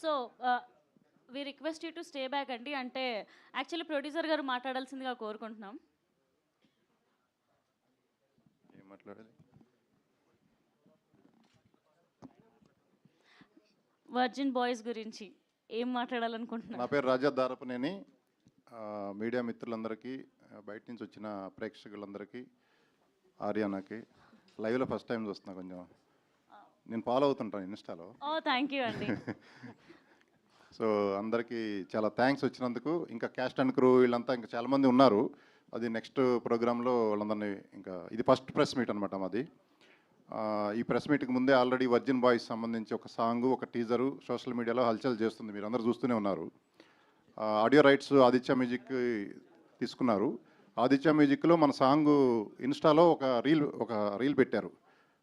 So we request you to stay back అండి. అంటే actually producer గారు మాట్లాడాల్సిందిగా కోరుకుంటున్నాం. ఏం మాట్లాడాలి? వర్జిన్ బాయ్స్ గురించి ఏం మాట్లాడాలనుకుంటున్నారు? నా పేరు రాజా దారపనేని. మీడియా మిత్రులందరికీ, బయట నుంచి వచ్చిన ప్రేక్షకులందరికీ, ఆర్యానాకి లైవ్లో ఫస్ట్ టైం చూస్తున్నా. కొంచెం నేను ఫాలో అవుతుంటాను ఇన్స్టాలో. థ్యాంక్ యూ అండి. సో అందరికీ చాలా థ్యాంక్స్ వచ్చినందుకు. ఇంకా క్యాస్ట్ అండ్ క్రూ వీళ్ళంతా ఇంకా చాలామంది ఉన్నారు. అది నెక్స్ట్ ప్రోగ్రాంలో వాళ్ళందరినీ, ఇంకా ఇది ఫస్ట్ ప్రెస్ మీట్ అనమాట మాది. ఈ ప్రెస్ మీట్కి ముందే ఆల్రెడీ వర్జిన్ బాయ్స్ సంబంధించి ఒక సాంగు, ఒక టీజరు సోషల్ మీడియాలో హల్చల్ చేస్తుంది. మీరు అందరూ చూస్తూనే ఉన్నారు. ఆడియో రైట్స్ ఆదిత్య మ్యూజిక్ తీసుకున్నారు. ఆదిత్య మ్యూజిక్లో మన సాంగు ఇన్స్టాలో ఒక రీల్ పెట్టారు.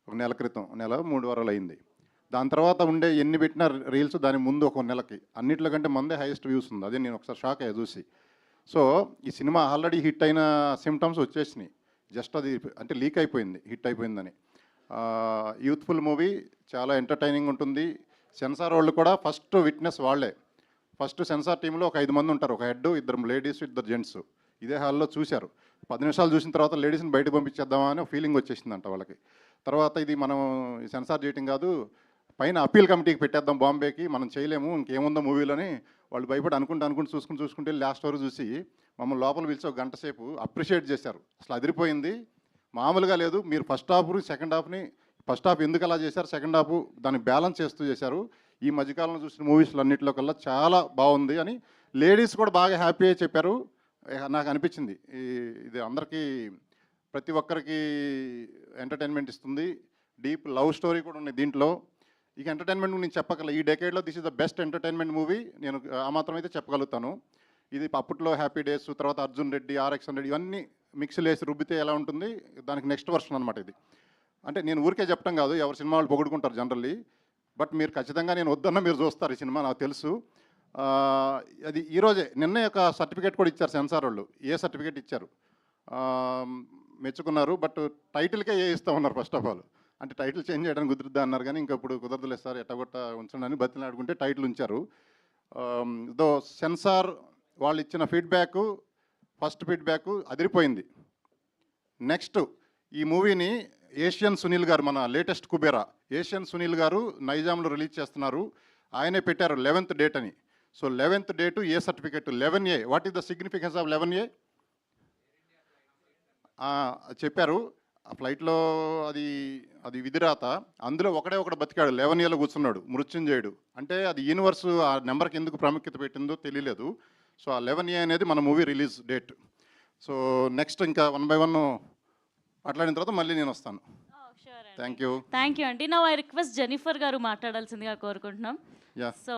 ఒక నెల క్రితం, 3 వారాలు అయింది. దాని తర్వాత ఉండే ఎన్ని పెట్టిన రీల్స్ దాని ముందు ఒక నెలకి అన్నింటిలో కంటే మందే హైయెస్ట్ వ్యూస్ ఉంది. అదే నేను ఒకసారి షాక్ అయ్యా చూసి. సో ఈ సినిమా ఆల్రెడీ హిట్ అయిన సిమ్టమ్స్ వచ్చేసినాయి. జస్ట్ అది అంటే లీక్ అయిపోయింది, హిట్ అయిపోయిందని. యూత్ఫుల్ మూవీ, చాలా ఎంటర్టైనింగ్ ఉంటుంది. సెన్సార్ వాళ్ళు కూడా ఫస్ట్ విట్నెస్ వాళ్ళే. ఫస్ట్ సెన్సార్ టీంలో ఒక 5 మంది ఉంటారు. ఒక హెడ్, 2 లేడీస్, 2 జెంట్స్. ఇదే హాల్లో చూశారు. 10 నిమిషాలు చూసిన తర్వాత లేడీస్ని బయటకు పంపించేద్దామా అని ఒక ఫీలింగ్ వచ్చేసిందంట వాళ్ళకి. తర్వాత ఇది మనం సెన్సార్ చేయటం కాదు, పైన అప్పీల్ కమిటీకి పెట్టేద్దాం బాంబేకి, మనం చేయలేము, ఇంకేముందో మూవీలోని వాళ్ళు భయపడి అనుకుంటూ చూసుకుంటే లాస్ట్ వరకు చూసి మమ్మల్ని లోపల పిలిచి ఒక గంట సేపు అప్రిషియేట్ చేశారు. అసలు అదిరిపోయింది, మామూలుగా లేదు. మీరు ఫస్ట్ హాఫ్ని సెకండ్ హాఫ్ని, ఫస్ట్ హాఫ్ ఎందుకు అలా చేశారు, సెకండ్ హాఫ్ దాన్ని బ్యాలెన్స్ చేస్తూ చేశారు. ఈ మధ్యకాలంలో చూసిన మూవీస్లో అన్నింటిలో కల్లా చాలా బాగుంది అని లేడీస్ కూడా బాగా హ్యాపీ అయి చెప్పారు. నాకు అనిపించింది ఇది అందరికీ, ప్రతి ఒక్కరికి ఎంటర్టైన్మెంట్ ఇస్తుంది. డీప్ లవ్ స్టోరీ కూడా ఉంది దీంట్లో. ఇక ఎంటర్టైన్మెంట్ నేను చెప్పగల, ఈ డెకేడ్లో this is the best entertainment movie. నేను ఆ మాత్రం అయితే చెప్పగలుగుతాను. ఇది అప్పట్లో హ్యాపీ డేస్, తర్వాత అర్జున్ రెడ్డి, RX 100 ఇవన్నీ మిక్స్లు వేసి రుబ్బితే ఎలా ఉంటుంది, దానికి నెక్స్ట్ వర్షన్ అనమాట ఇది. అంటే నేను ఊరికే చెప్పడం కాదు, ఎవరి సినిమా వాళ్ళు పొగుడుకుంటారు జనరల్లీ. బట్ మీరు ఖచ్చితంగా, నేను వద్దన్నా మీరు చూస్తారు ఈ సినిమా, నాకు తెలుసు. అది ఈరోజే నిన్నే ఒక సర్టిఫికేట్ కూడా ఇచ్చారు సెన్సార్ వాళ్ళు. ఏ సర్టిఫికేట్ ఇచ్చారు, మెచ్చుకున్నారు. బట్ టైటిల్కే ఇస్తూ ఉన్నారు ఫస్ట్ ఆఫ్ ఆల్. అంటే టైటిల్ చేంజ్ చేయడానికి కుదురుద్దా అన్నారు, కానీ ఇంకా ఇప్పుడు కుదరదులేదు సార్, ఎట్టగొట్ట ఉంచండి అని బతిలాడుకుంటే టైటిల్ ఉంచారు. దో సెన్సార్ వాళ్ళు ఇచ్చిన ఫీడ్బ్యాక్, ఫస్ట్ ఫీడ్బ్యాక్ అదిరిపోయింది. నెక్స్ట్ ఈ మూవీని ఏషియన్ సునీల్ గారు, మన లేటెస్ట్ కుబేరా ఏషియన్ సునీల్ గారు నైజాంలో రిలీజ్ చేస్తున్నారు. ఆయనే పెట్టారు 11th డేట్ అని. So 11th date A certificate 11A. What is the significance of 11A చెప్పారు. ఆ ఫ్లైట్లో అది విధిరాత. అందులో ఒకడు బతికాడు, 11Aలో కూర్చున్నాడు, మృత్యుంజయుడు. అంటే అది యూనివర్స్ ఆ నెంబర్కి ఎందుకు ప్రాముఖ్యత పెట్టిందో తెలియలేదు. సో ఆ 11A అనేది మన movie release date. So next ఇంకా 1 by 1 మాట్లాడిన తర్వాత మళ్ళీ నేను వస్తాను. థ్యాంక్ యూ అండి. నౌ ఐ రిక్వెస్ట్ జెనిఫర్ గారు మాట్లాడాల్సిందిగా కోరుకుంటున్నాం. యా. సో